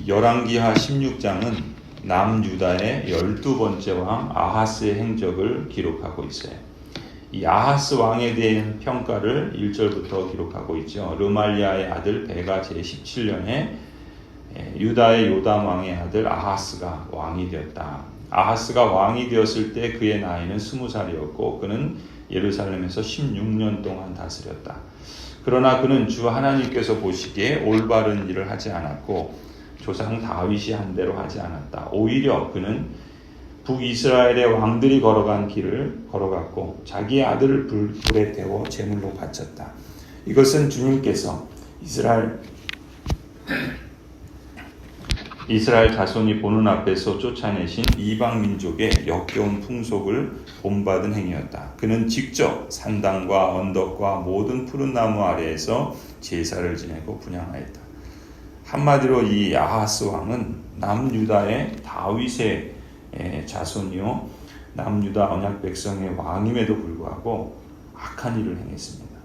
열왕기하 16장은 남유다의 12번째 왕 아하스의 행적을 기록하고 있어요. 이 아하스 왕에 대한 평가를 1절부터 기록하고 있죠. 르말리아의 아들 베가 제17년에 유다의 요담 왕의 아들 아하스가 왕이 되었다. 아하스가 왕이 되었을 때 그의 나이는 20살이었고 그는 예루살렘에서 16년 동안 다스렸다. 그러나 그는 주 하나님께서 보시기에 올바른 일을 하지 않았고 조상 다윗이 한 대로 하지 않았다. 오히려 그는 북이스라엘의 왕들이 걸어간 길을 걸어갔고 자기의 아들을 불에 태워 제물로 바쳤다. 이것은 주님께서 이스라엘 자손이 보는 앞에서 쫓아내신 이방 민족의 역겨운 풍속을 본받은 행위였다. 그는 직접 산당과 언덕과 모든 푸른 나무 아래에서 제사를 지내고 분향하였다. 한마디로 이 아하스 왕은 남유다의 다윗의 자손이요 남유다 언약 백성의 왕임에도 불구하고 악한 일을 행했습니다.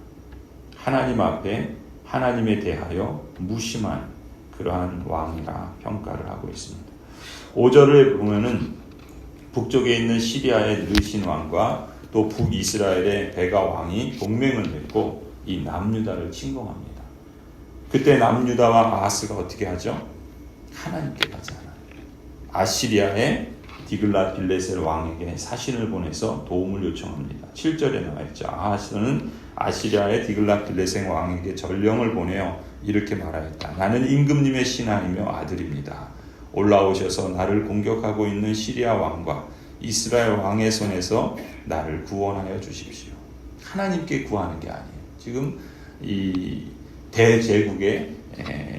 하나님 앞에 하나님에 대하여 무심한 그러한 왕이라 평가를 하고 있습니다. 5절을 보면은 북쪽에 있는 시리아의 느신 왕과 또 북이스라엘의 베가 왕이 동맹을 맺고 이 남유다를 침공합니다. 그때 남유다와 아하스가 어떻게 하죠? 하나님께 가지 않아요. 아시리아의 디글랏 빌레셀 왕에게 사신을 보내서 도움을 요청합니다. 7절에 나와 있죠. 아하스는 아시리아의 디글랏 빌레셀 왕에게 전령을 보내어 이렇게 말하였다. 나는 임금님의 신하이며 아들입니다. 올라오셔서 나를 공격하고 있는 시리아 왕과 이스라엘 왕의 손에서 나를 구원하여 주십시오. 하나님께 구하는 게 아니에요. 지금 이 대제국의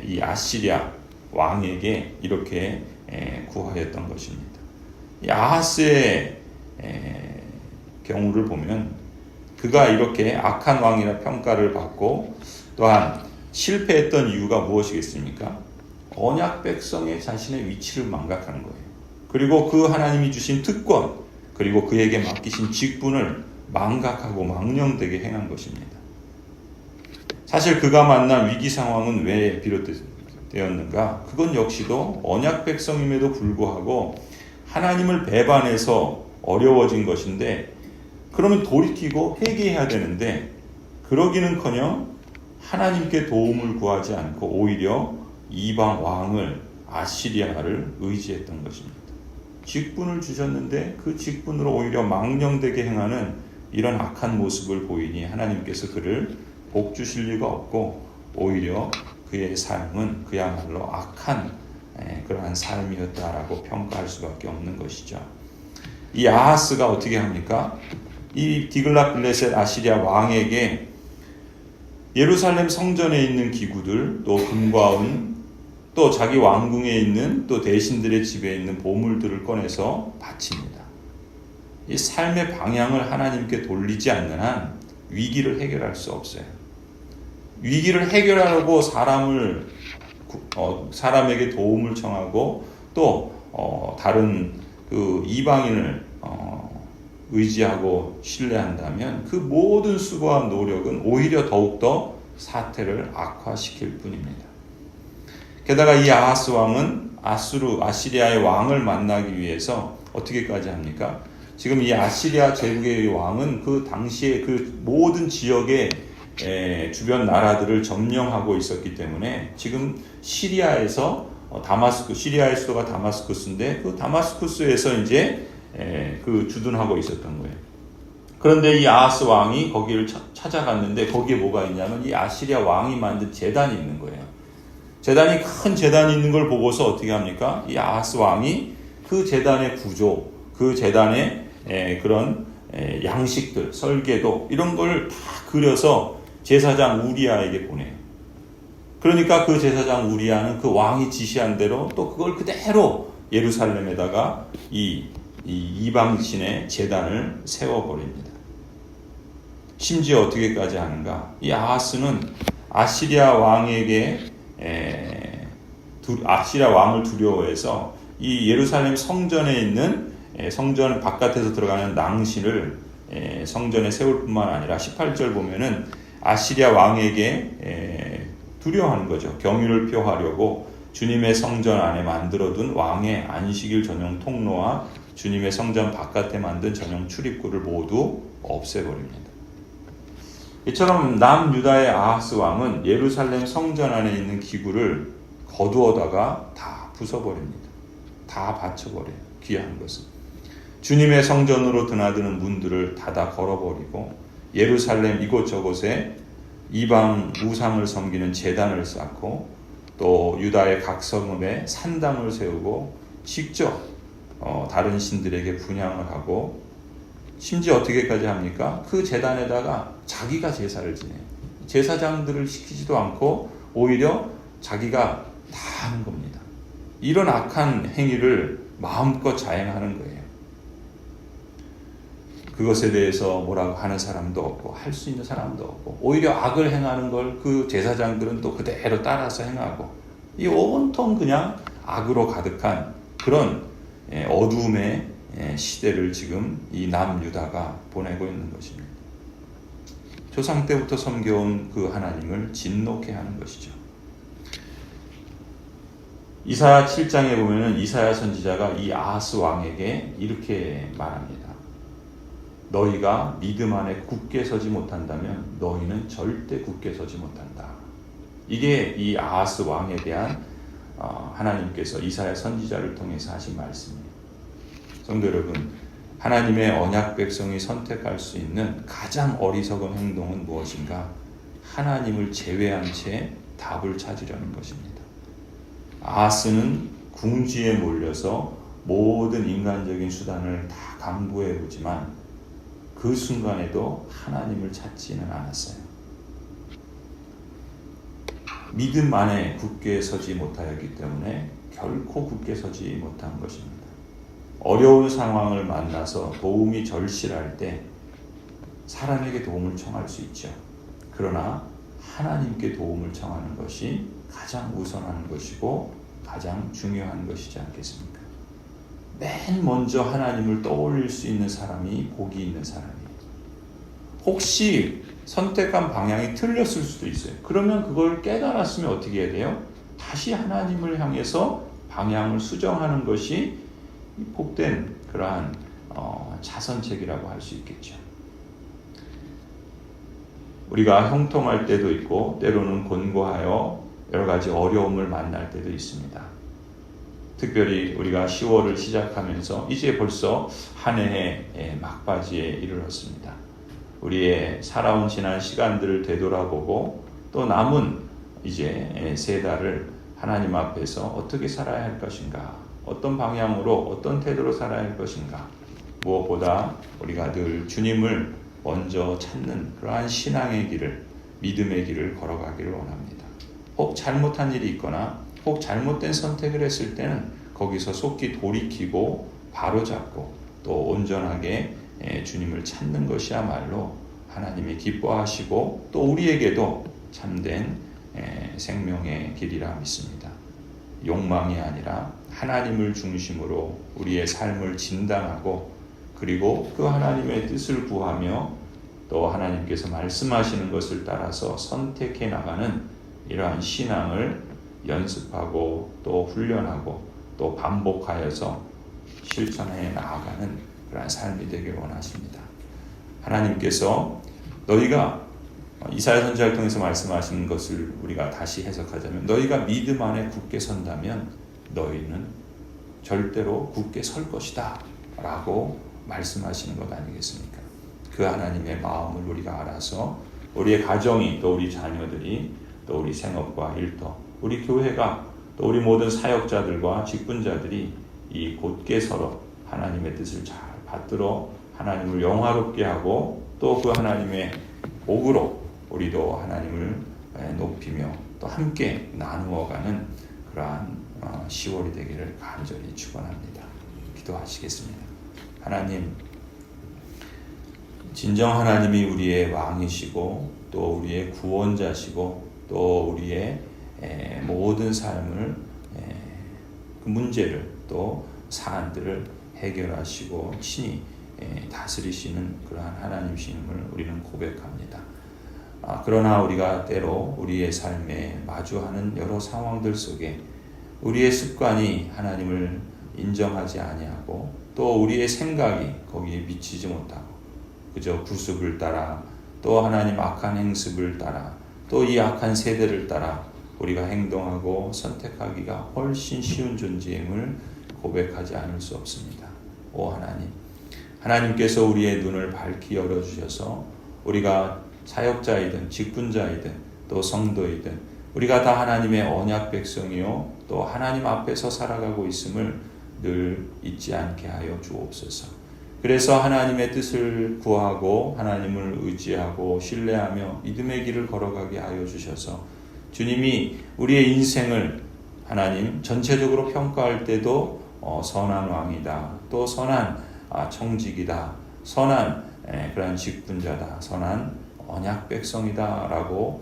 이 아시리아 왕에게 이렇게 구하였던 것입니다. 이 아하스의 경우를 보면 그가 이렇게 악한 왕이라 평가를 받고 또한 실패했던 이유가 무엇이겠습니까? 언약 백성의 자신의 위치를 망각하는 거예요. 그리고 그 하나님이 주신 특권 그리고 그에게 맡기신 직분을 망각하고 망령되게 행한 것입니다. 사실 그가 만난 위기 상황은 왜 비롯되었는가? 그건 역시도 언약 백성임에도 불구하고 하나님을 배반해서 어려워진 것인데 그러면 돌이키고 회개해야 되는데 그러기는커녕 하나님께 도움을 구하지 않고 오히려 이방 왕을 아시리아를 의지했던 것입니다. 직분을 주셨는데 그 직분으로 오히려 망령되게 행하는 이런 악한 모습을 보이니 하나님께서 그를 복 주실 리가 없고 오히려 그의 삶은 그야말로 악한 그러한 삶이었다라고 평가할 수밖에 없는 것이죠. 이 아하스가 어떻게 합니까? 이 디글랏 빌레셋 아시리아 왕에게 예루살렘 성전에 있는 기구들, 또 금과 은, 또 자기 왕궁에 있는 또 대신들의 집에 있는 보물들을 꺼내서 바칩니다. 이 삶의 방향을 하나님께 돌리지 않는 한 위기를 해결할 수 없어요. 위기를 해결하려고 사람에게 도움을 청하고 또 다른 그 이방인을 의지하고 신뢰한다면 그 모든 수고와 노력은 오히려 더욱더 사태를 악화시킬 뿐입니다. 게다가 이 아하스 왕은 아시리아의 왕을 만나기 위해서 어떻게까지 합니까? 지금 이 아시리아 제국의 왕은 그 당시에 그 모든 지역의 주변 나라들을 점령하고 있었기 때문에 지금 시리아에서 시리아의 수도가 다마스쿠스인데 그 다마스쿠스에서 이제 그 주둔하고 있었던 거예요. 그런데 이 아하스 왕이 거기를 찾아갔는데 거기에 뭐가 있냐면 이 아시리아 왕이 만든 제단이 있는 거예요. 큰 제단이 있는 걸 보고서 어떻게 합니까? 이 아하스 왕이 그 제단의 구조, 그 제단의 그런 양식들, 설계도 이런 걸 다 그려서 제사장 우리아에게 보내요. 그러니까 그 제사장 우리아는 그 왕이 지시한 대로 또 그걸 그대로 예루살렘에다가 이 이방신의 제단을 세워버립니다. 심지어 어떻게까지 하는가? 이 아하스는 아시리아 왕을 두려워해서 이 예루살렘 성전에 있는 성전 바깥에서 들어가는 낭신을 성전에 세울 뿐만 아니라 18절 보면은 아시리아 왕에게 두려워하는 거죠. 경유를 표하려고 주님의 성전 안에 만들어둔 왕의 안식일 전용 통로와 주님의 성전 바깥에 만든 전용 출입구를 모두 없애버립니다. 이처럼 남유다의 아하스 왕은 예루살렘 성전 안에 있는 기구를 거두어다가 다 부숴버립니다. 다 바쳐버려요. 귀한 것을. 주님의 성전으로 드나드는 문들을 닫아 걸어버리고 예루살렘 이곳저곳에 이방 우상을 섬기는 제단을 쌓고 또 유다의 각 성읍에 산당을 세우고 직접 다른 신들에게 분향을 하고 심지어 어떻게까지 합니까? 그 제단에다가 자기가 제사를 지내요. 제사장들을 시키지도 않고 오히려 자기가 다 하는 겁니다. 이런 악한 행위를 마음껏 자행하는 거예요. 그것에 대해서 뭐라고 하는 사람도 없고 할 수 있는 사람도 없고 오히려 악을 행하는 걸 그 제사장들은 또 그대로 따라서 행하고 이 온통 그냥 악으로 가득한 그런 어두움의 시대를 지금 이 남유다가 보내고 있는 것입니다. 조상 때부터 섬겨온 그 하나님을 진노케 하는 것이죠. 이사야 7장에 보면은 이사야 선지자가 이 아하스 왕에게 이렇게 말합니다. 너희가 믿음 안에 굳게 서지 못한다면 너희는 절대 굳게 서지 못한다. 이게 이 아하스 왕에 대한 하나님께서 이사야 선지자를 통해서 하신 말씀이에요. 성도 여러분, 하나님의 언약 백성이 선택할 수 있는 가장 어리석은 행동은 무엇인가? 하나님을 제외한 채 답을 찾으려는 것입니다. 아하스는 궁지에 몰려서 모든 인간적인 수단을 다 강구해 보지만 그 순간에도 하나님을 찾지는 않았어요. 믿음 안에 굳게 서지 못하였기 때문에 결코 굳게 서지 못한 것입니다. 어려운 상황을 만나서 도움이 절실할 때 사람에게 도움을 청할 수 있죠. 그러나 하나님께 도움을 청하는 것이 가장 우선하는 것이고 가장 중요한 것이지 않겠습니까? 맨 먼저 하나님을 떠올릴 수 있는 사람이 복이 있는 사람이에요. 혹시 선택한 방향이 틀렸을 수도 있어요. 그러면 그걸 깨달았으면 어떻게 해야 돼요? 다시 하나님을 향해서 방향을 수정하는 것이 복된 그러한 자선책이라고 할 수 있겠죠. 우리가 형통할 때도 있고 때로는 곤고하여 여러 가지 어려움을 만날 때도 있습니다. 특별히 우리가 10월을 시작하면서 이제 벌써 한 해의 막바지에 이르렀습니다. 우리의 살아온 지난 시간들을 되돌아보고 또 남은 이제 세 달을 하나님 앞에서 어떻게 살아야 할 것인가, 어떤 방향으로 어떤 태도로 살아야 할 것인가, 무엇보다 우리가 늘 주님을 먼저 찾는 그러한 신앙의 길을, 믿음의 길을 걸어가기를 원합니다. 혹 잘못한 일이 있거나 혹 잘못된 선택을 했을 때는 거기서 속히 돌이키고 바로잡고 또 온전하게 주님을 찾는 것이야말로 하나님이 기뻐하시고 또 우리에게도 참된 생명의 길이라 믿습니다. 욕망이 아니라 하나님을 중심으로 우리의 삶을 진단하고 그리고 그 하나님의 뜻을 구하며 또 하나님께서 말씀하시는 것을 따라서 선택해 나가는 이러한 신앙을 연습하고 또 훈련하고 또 반복하여서 실천해 나아가는 그러한 삶이 되길 원하십니다. 하나님께서 너희가 이사야 선지자를 통해서 말씀하시는 것을 우리가 다시 해석하자면 너희가 믿음 안에 굳게 선다면 너희는 절대로 굳게 설 것이다 라고 말씀하시는 것 아니겠습니까? 그 하나님의 마음을 우리가 알아서 우리의 가정이 또 우리 자녀들이 또 우리 생업과 일터 우리 교회가 또 우리 모든 사역자들과 직분자들이 이 곧게 서로 하나님의 뜻을 잘 받들어 하나님을 영화롭게 하고 또 그 하나님의 복으로 우리도 하나님을 높이며 또 함께 나누어가는 그러한 10월이 되기를 간절히 축원합니다. 기도하시겠습니다. 하나님, 진정 하나님이 우리의 왕이시고 또 우리의 구원자시고 또 우리의 모든 삶을 그 문제를 또 사안들을 해결하시고 친히 다스리시는 그러한 하나님이심을 우리는 고백합니다. 그러나 우리가 때로 우리의 삶에 마주하는 여러 상황들 속에 우리의 습관이 하나님을 인정하지 아니하고 또 우리의 생각이 거기에 미치지 못하고 그저 구습을 따라 또 하나님 악한 행습을 따라 또 이 악한 세대를 따라 우리가 행동하고 선택하기가 훨씬 쉬운 존재임을 고백하지 않을 수 없습니다. 오 하나님, 하나님께서 우리의 눈을 밝히 열어주셔서 우리가 사역자이든 직분자이든 또 성도이든 우리가 다 하나님의 언약 백성이요 또 하나님 앞에서 살아가고 있음을 늘 잊지 않게 하여 주옵소서. 그래서 하나님의 뜻을 구하고 하나님을 의지하고 신뢰하며 믿음의 길을 걸어가게 하여 주셔서 주님이 우리의 인생을 하나님 전체적으로 평가할 때도 선한 왕이다, 또 선한 청직이다, 선한 그런 직분자다, 선한 언약 백성이다 라고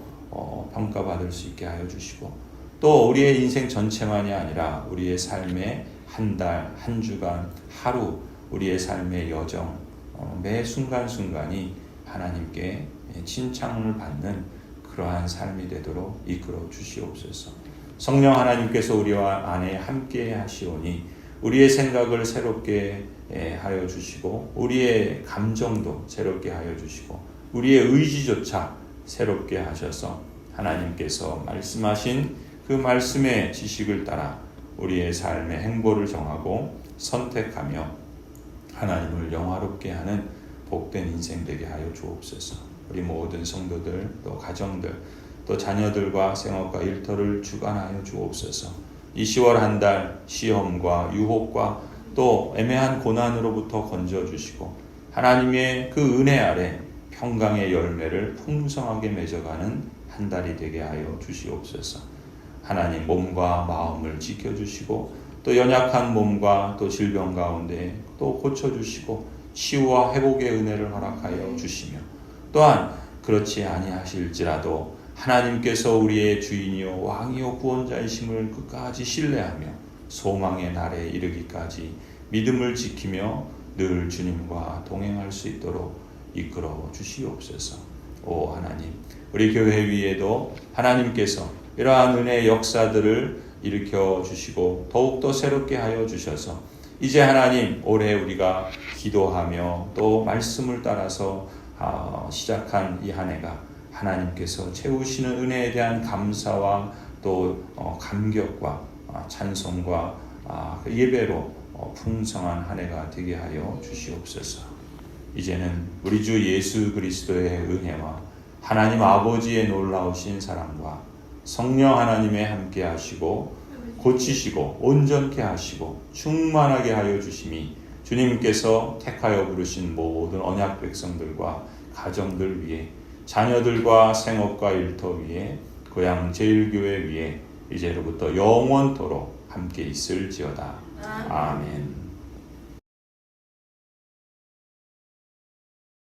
평가받을 수 있게 하여 주시고 또 우리의 인생 전체만이 아니라 우리의 삶의 한 달, 한 주간, 하루 우리의 삶의 여정 매 순간순간이 하나님께 칭찬을 받는 그러한 삶이 되도록 이끌어 주시옵소서. 성령 하나님께서 우리와 안에 함께 하시오니 우리의 생각을 새롭게 하여 주시고 우리의 감정도 새롭게 하여 주시고 우리의 의지조차 새롭게 하셔서 하나님께서 말씀하신 그 말씀의 지식을 따라 우리의 삶의 행보를 정하고 선택하며 하나님을 영화롭게 하는 복된 인생 되게 하여 주옵소서. 우리 모든 성도들 또 가정들 또 자녀들과 생업과 일터를 주관하여 주옵소서. 이 10월 한 달 시험과 유혹과 또 애매한 고난으로부터 건져주시고 하나님의 그 은혜 아래 평강의 열매를 풍성하게 맺어가는 한 달이 되게 하여 주시옵소서. 하나님 몸과 마음을 지켜주시고 또 연약한 몸과 또 질병 가운데 또 고쳐주시고 치유와 회복의 은혜를 허락하여 주시며 또한 그렇지 아니하실지라도 하나님께서 우리의 주인이요 왕이요 구원자이심을 끝까지 신뢰하며 소망의 날에 이르기까지 믿음을 지키며 늘 주님과 동행할 수 있도록 이끌어 주시옵소서. 오 하나님, 우리 교회 위에도 하나님께서 이러한 은혜의 역사들을 일으켜 주시고 더욱더 새롭게 하여 주셔서 이제 하나님 올해 우리가 기도하며 또 말씀을 따라서 시작한 이 한 해가 하나님께서 채우시는 은혜에 대한 감사와 또 감격과 찬송과 예배로 풍성한 한 해가 되게 하여 주시옵소서. 이제는 우리 주 예수 그리스도의 은혜와 하나님 아버지의 놀라우신 사랑과 성령 하나님의 함께 하시고 고치시고 온전케 하시고 충만하게 하여 주심이 주님께서 택하여 부르신 모든 언약 백성들과 가정들 위에 자녀들과 생업과 일터 위에 고향 제일교회 위에 이제로부터 영원토록 함께 있을지어다. 아멘.